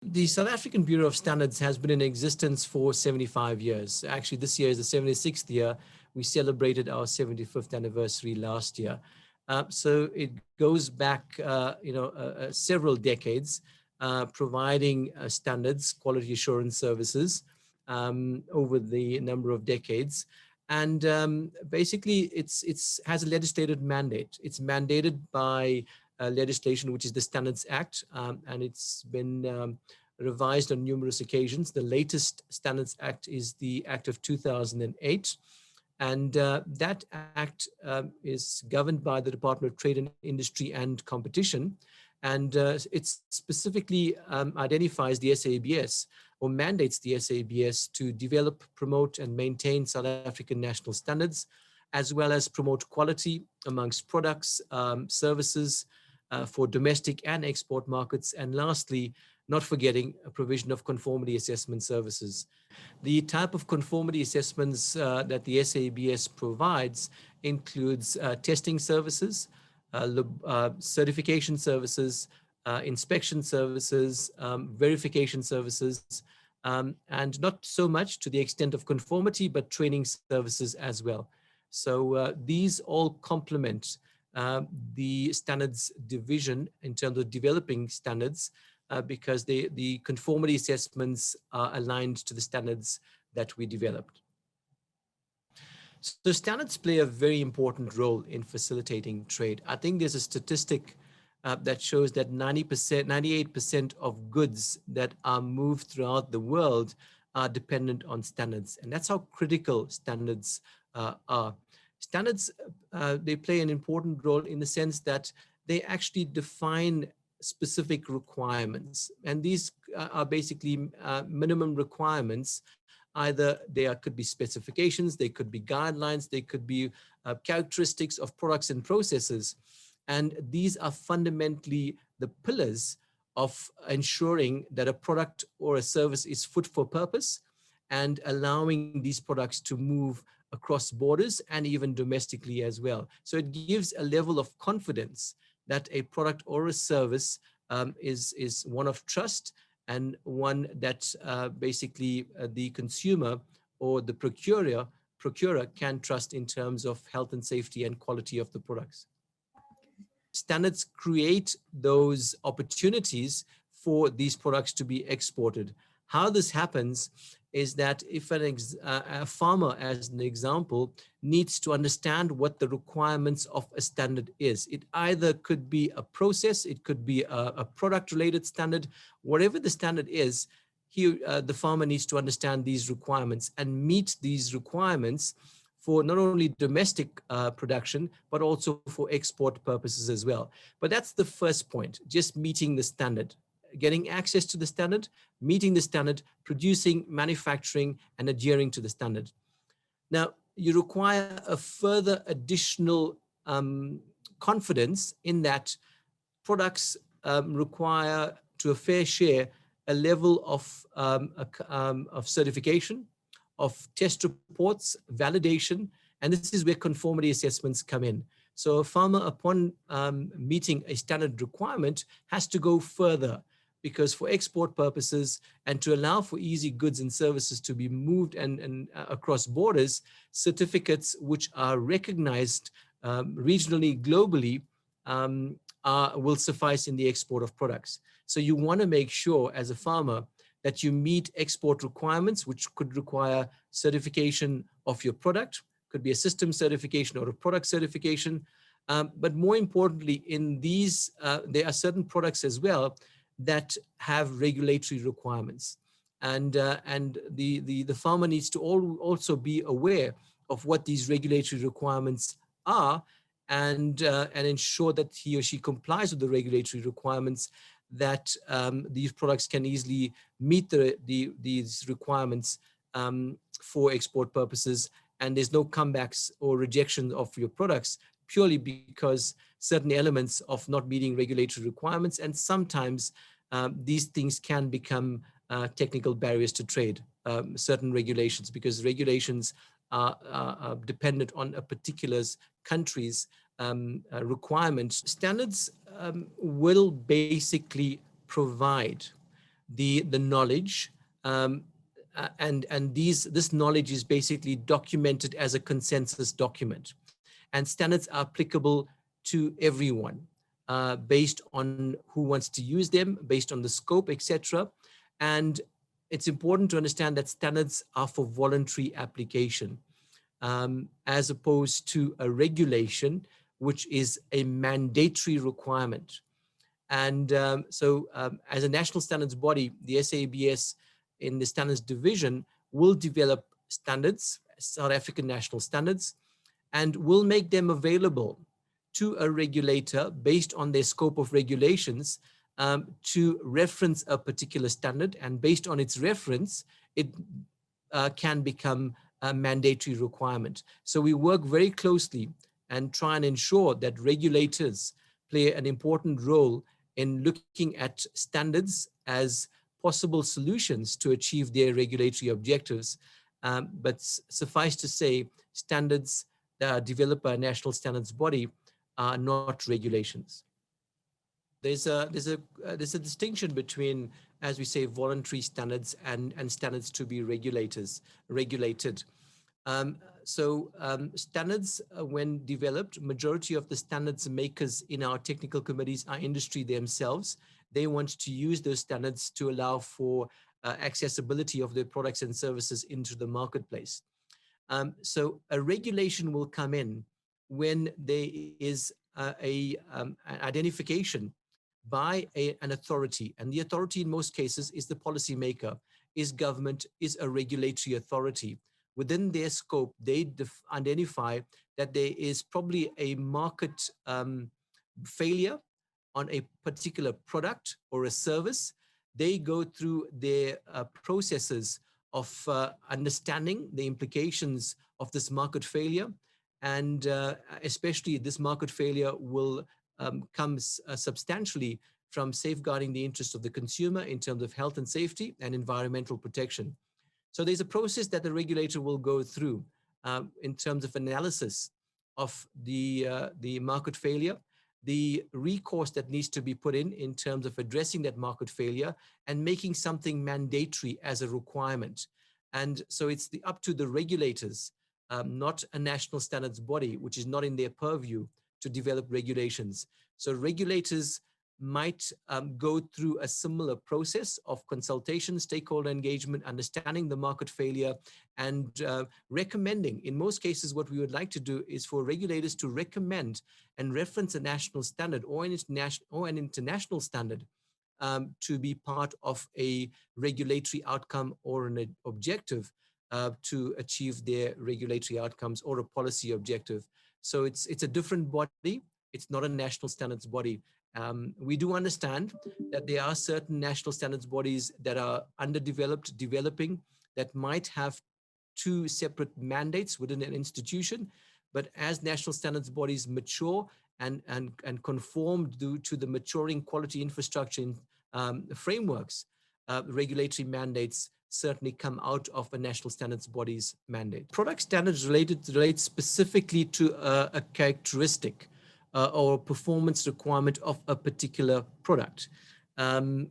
The South African Bureau of Standards has been in existence for 75 years. Actually, this year is the 76th year. We celebrated our 75th anniversary last year. So it goes back, several decades, providing standards, quality assurance services over the number of decades. And basically, it's has a legislated mandate. It's mandated by legislation, which is the Standards Act, and it's been revised on numerous occasions. The latest Standards Act is the Act of 2008. And that act is governed by the Department of Trade and Industry and Competition. And it specifically identifies the SABS, or mandates the SABS to develop, promote, and maintain South African national standards, as well as promote quality amongst products, services for domestic and export markets. And lastly, not forgetting a provision of conformity assessment services. The type of conformity assessments that the SABS provides includes testing services, certification services, inspection services, verification services, and not so much to the extent of conformity, but training services as well. So these all complement the standards division in terms of developing standards, because the conformity assessments are aligned to the standards that we developed. So standards play a very important role in facilitating trade. I think there's a statistic that shows that 98% of goods that are moved throughout the world are dependent on standards. And that's how critical standards are. Standards, they play an important role in the sense that they actually define specific requirements. And these are basically minimum requirements. Either there could be specifications, they could be guidelines, they could be characteristics of products and processes. And these are fundamentally the pillars of ensuring that a product or a service is fit for purpose and allowing these products to move across borders and even domestically as well. So it gives a level of confidence that a product or a service is one of trust and one that basically the consumer or the procurer can trust in terms of health and safety and quality of the products. Standards create those opportunities for these products to be exported. How this happens is that if a farmer, as an example, needs to understand what the requirements of a standard is. It either could be a process, it could be a product-related standard, whatever the standard is, the farmer needs to understand these requirements and meet these requirements for not only domestic production, but also for export purposes as well. But that's the first point, just meeting the standard. Getting access to the standard, meeting the standard, producing, manufacturing, and adhering to the standard. Now, you require a further additional confidence in that products require, to a fair share, a level of certification, of test reports, validation, and this is where conformity assessments come in. So a farmer, upon meeting a standard requirement, has to go further, because for export purposes and to allow for easy goods and services to be moved and across borders, certificates which are recognized regionally, globally, will suffice in the export of products. So you want to make sure as a farmer that you meet export requirements, which could require certification of your product, could be a system certification or a product certification. But more importantly, in these, there are certain products as well that have regulatory requirements. And the farmer needs to also be aware of what these regulatory requirements are and ensure that he or she complies with the regulatory requirements, that these products can easily meet these requirements for export purposes, and there's no comebacks or rejection of your products purely because certain elements of not meeting regulatory requirements, and sometimes these things can become technical barriers to trade, certain regulations, because regulations are dependent on a particular country's requirements. Standards will basically provide the knowledge, and this knowledge is basically documented as a consensus document, and standards are applicable to everyone based on who wants to use them, based on the scope, etc. And it's important to understand that standards are for voluntary application, as opposed to a regulation, which is a mandatory requirement. And as a national standards body, the SABS in the standards division will develop standards, South African national standards, and will make them available to a regulator based on their scope of regulations, to reference a particular standard, and based on its reference, it can become a mandatory requirement. So we work very closely and try and ensure that regulators play an important role in looking at standards as possible solutions to achieve their regulatory objectives. But suffice to say, standards that are developed by a national standards body are not regulations. There's a distinction between, as we say, voluntary standards and standards to be regulated. Standards, when developed, majority of the standards makers in our technical committees are industry themselves. They want to use those standards to allow for accessibility of their products and services into the marketplace. So a regulation will come in when there is an identification by an authority, and the authority in most cases is the policy maker, is government, is a regulatory authority. Within their scope, they identify that there is probably a market failure on a particular product or a service. They go through their processes of understanding the implications of this market failure, and especially this market failure will come substantially from safeguarding the interests of the consumer in terms of health and safety and environmental protection. So there's a process that the regulator will go through in terms of analysis of the market failure, the recourse that needs to be put in terms of addressing that market failure and making something mandatory as a requirement. And so it's up to the regulators, not a national standards body, which is not in their purview, to develop regulations. So regulators might go through a similar process of consultation, stakeholder engagement, understanding the market failure, and recommending. In most cases, what we would like to do is for regulators to recommend and reference a national standard or an international standard to be part of a regulatory outcome or an objective to achieve their regulatory outcomes or a policy objective. So it's a different body. It's not a national standards body. We do understand that there are certain national standards bodies that are underdeveloped, developing, that might have two separate mandates within an institution. But as national standards bodies mature and conform to the maturing quality infrastructure frameworks, regulatory mandates certainly come out of a national standards body's mandate. Product standards relate specifically to a characteristic or performance requirement of a particular product. And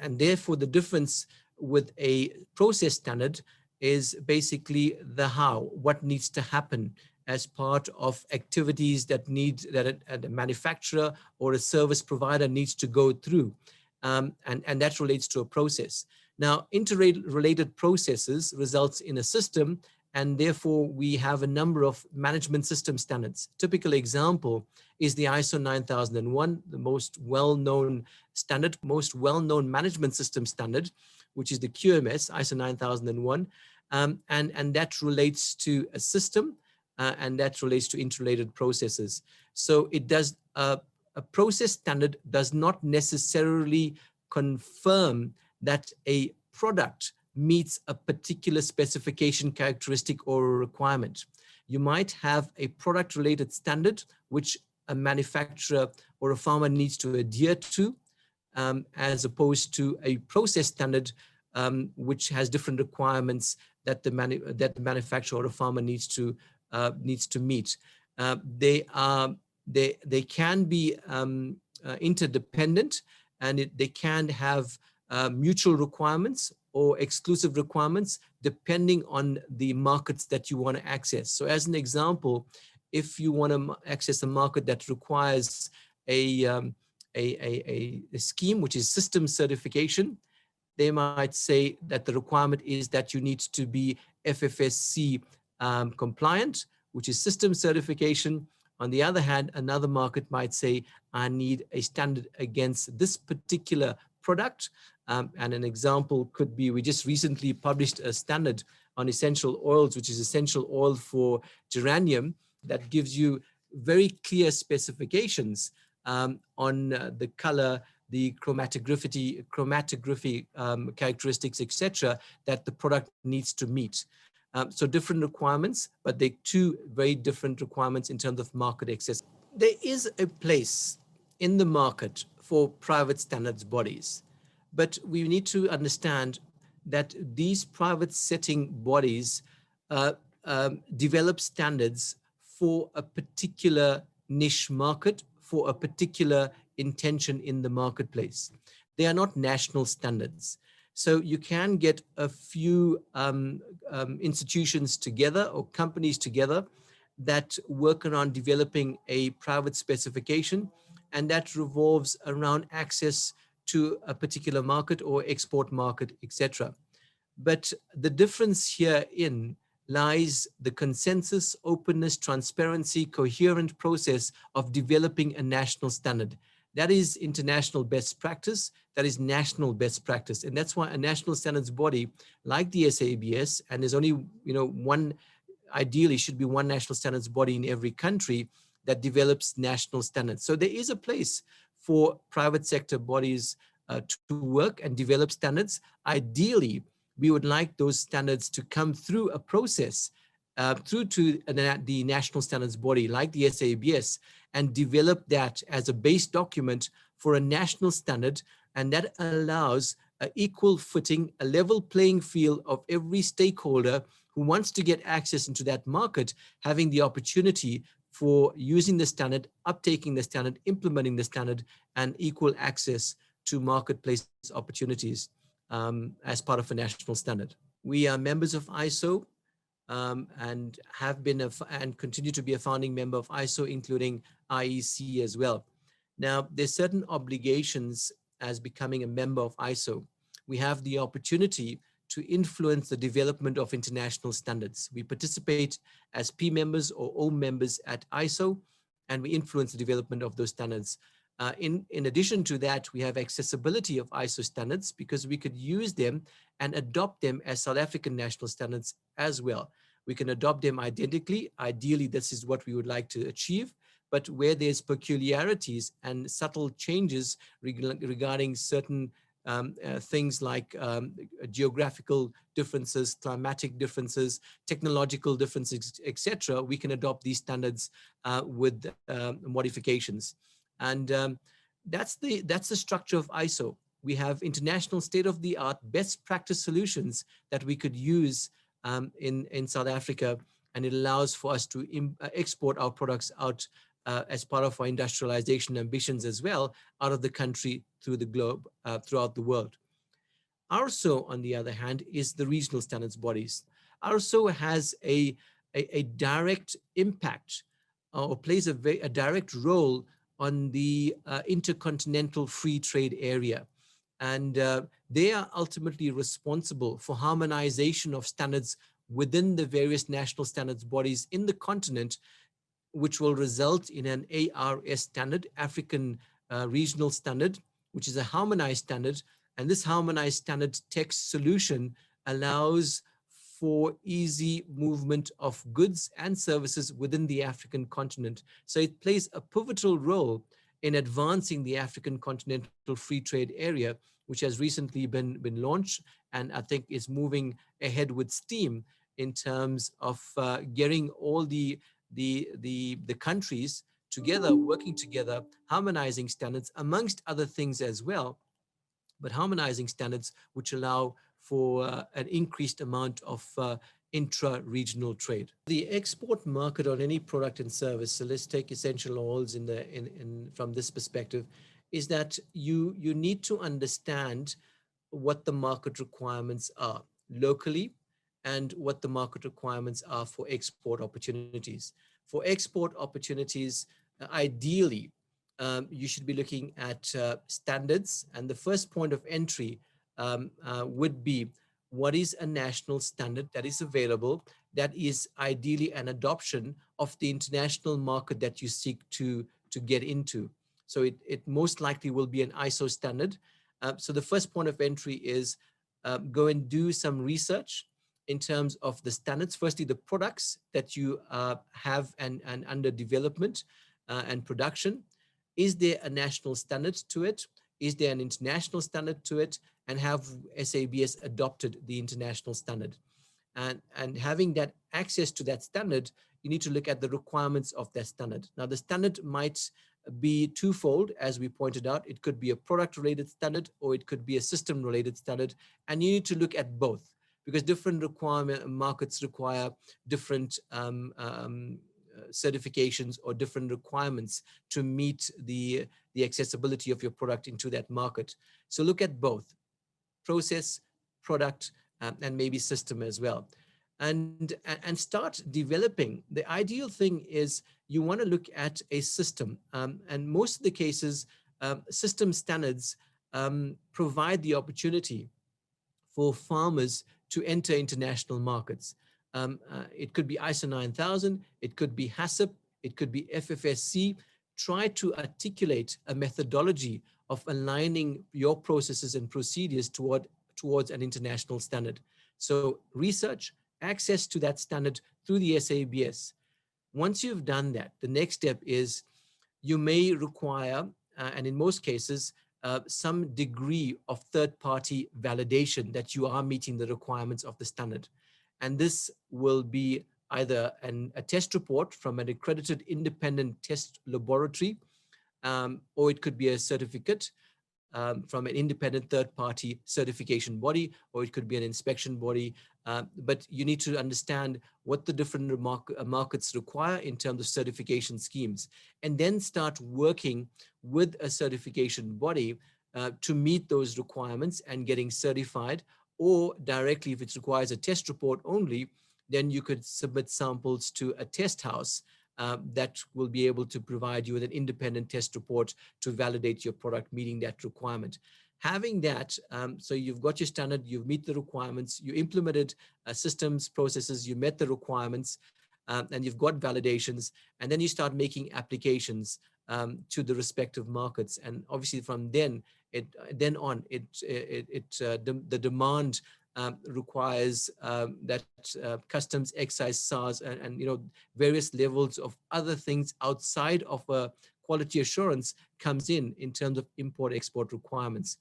therefore the difference with a process standard is basically the how, what needs to happen as part of activities that a manufacturer or a service provider needs to go through. And that relates to a process. Now, interrelated processes results in a system, and therefore we have a number of management system standards. Typical example is the ISO 9001, the most well-known standard, most well-known management system standard, which is the QMS, ISO 9001, and that relates to a system, and that relates to interrelated processes. So it does, a process standard does not necessarily confirm that a product meets a particular specification, characteristic, or a requirement. You might have a product-related standard which a manufacturer or a farmer needs to adhere to, as opposed to a process standard which has different requirements that the manufacturer or a farmer needs to meet. They can be interdependent, and they can have mutual requirements or exclusive requirements depending on the markets that you want to access. So as an example, if you want to access a market that requires a scheme, which is system certification, they might say that the requirement is that you need to be FFSC compliant, which is system certification. On the other hand, another market might say, I need a standard against this particular product. And an example could be, we just recently published a standard on essential oils, which is essential oil for geranium, that gives you very clear specifications on the color, the chromatography characteristics, etc., that the product needs to meet. So different requirements, but they're two very different requirements in terms of market access. There is a place in the market for private standards bodies, but we need to understand that these private setting bodies develop standards for a particular niche market, for a particular intention in the marketplace. They are not national standards. So you can get a few institutions together or companies together that work around developing a private specification, and that revolves around access to a particular market or export market, etc. But the difference herein lies the consensus, openness, transparency, coherent process of developing a national standard. That is international best practice, that is national best practice. And that's why a national standards body like the SABS, and there's only one, ideally should be one national standards body in every country that develops national standards. So there is a place for private sector bodies to work and develop standards. Ideally, we would like those standards to come through a process through to the national standards body like the SABS and develop that as a base document for a national standard. And that allows an equal footing, a level playing field of every stakeholder who wants to get access into that market, having the opportunity for using the standard, uptaking the standard, implementing the standard, and equal access to marketplace opportunities as part of a national standard. We are members of ISO and have been and continue to be a founding member of ISO, including IEC as well. Now, there's certain obligations as becoming a member of ISO. We have the opportunity to influence the development of international standards. We participate as P members or O members at ISO, and we influence the development of those standards. In addition to that, we have accessibility of ISO standards because we could use them and adopt them as South African national standards as well. We can adopt them identically. Ideally, this is what we would like to achieve. But where there's peculiarities and subtle changes regarding certain things like geographical differences, climatic differences, technological differences, etc., we can adopt these standards with modifications. And that's the structure of ISO. We have international state-of-the-art best practice solutions that we could use in South Africa, and it allows for us to export our products out as part of our industrialization ambitions as well, out of the country, through the globe, throughout the world. ARSO, on the other hand, is the regional standards bodies. ARSO has a direct impact or plays a direct role on the intercontinental free trade area. And they are ultimately responsible for harmonization of standards within the various national standards bodies in the continent, which will result in an ARS standard, African Regional Standard, which is a harmonized standard. And this harmonized standard text solution allows for easy movement of goods and services within the African continent. So it plays a pivotal role in advancing the African continental free trade area, which has recently been launched, and I think is moving ahead with steam in terms of getting all the countries together, working together, harmonizing standards, amongst other things as well, but harmonizing standards which allow for an increased amount of intra-regional trade. The export market on any product and service, so let's take essential oils from this perspective, is that you need to understand what the market requirements are locally and what the market requirements are for export opportunities. For export opportunities, ideally, you should be looking at standards. And the first point of entry would be, what is a national standard that is available that is ideally an adoption of the international market that you seek to get into? So it most likely will be an ISO standard. So the first point of entry is go and do some research in terms of the standards. Firstly, the products that you have and under development and production. Is there a national standard to it? Is there an international standard to it? And have SABS adopted the international standard? And having that access to that standard, you need to look at the requirements of that standard. Now, the standard might be twofold, as we pointed out. It could be a product-related standard, or it could be a system-related standard. And you need to look at both, because different markets require different certifications or different requirements to meet the accessibility of your product into that market. So look at both process, product, and maybe system as well. And start developing. The ideal thing is you want to look at a system. And most of the cases, system standards provide the opportunity for farmers to enter international markets. It could be ISO 9000, it could be HACCP, it could be FFSC. Try to articulate a methodology of aligning your processes and procedures towards an international standard. So research, access to that standard through the SABS. Once you've done that, the next step is you may require, and in most cases, some degree of third-party validation that you are meeting the requirements of the standard. And this will be either a test report from an accredited independent test laboratory, or it could be a certificate from an independent third-party certification body, or it could be an inspection body. But you need to understand what the different markets require in terms of certification schemes, and then start working with a certification body to meet those requirements and getting certified. Or directly, if it requires a test report only, then you could submit samples to a test house that will be able to provide you with an independent test report to validate your product meeting that requirement. Having that, so you've got your standard, you've met the requirements, you implemented systems, processes, you met the requirements, and you've got validations, and then you start making applications to the respective markets. And obviously from then on, the demand requires that customs, excise, SARS, and various levels of other things outside of a quality assurance comes in terms of import-export requirements.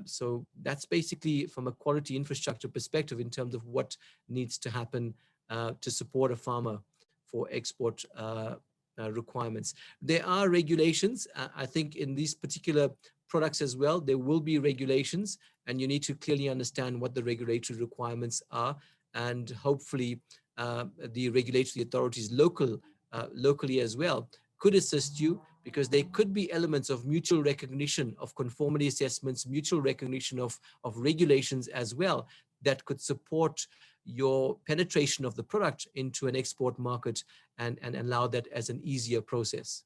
So that's basically from a quality infrastructure perspective in terms of what needs to happen to support a farmer for export requirements. There are regulations. I think in these particular products as well, there will be regulations, and you need to clearly understand what the regulatory requirements are, and hopefully the regulatory authorities locally as well could assist you, because there could be elements of mutual recognition of conformity assessments, mutual recognition of regulations as well, that could support your penetration of the product into an export market and allow that as an easier process.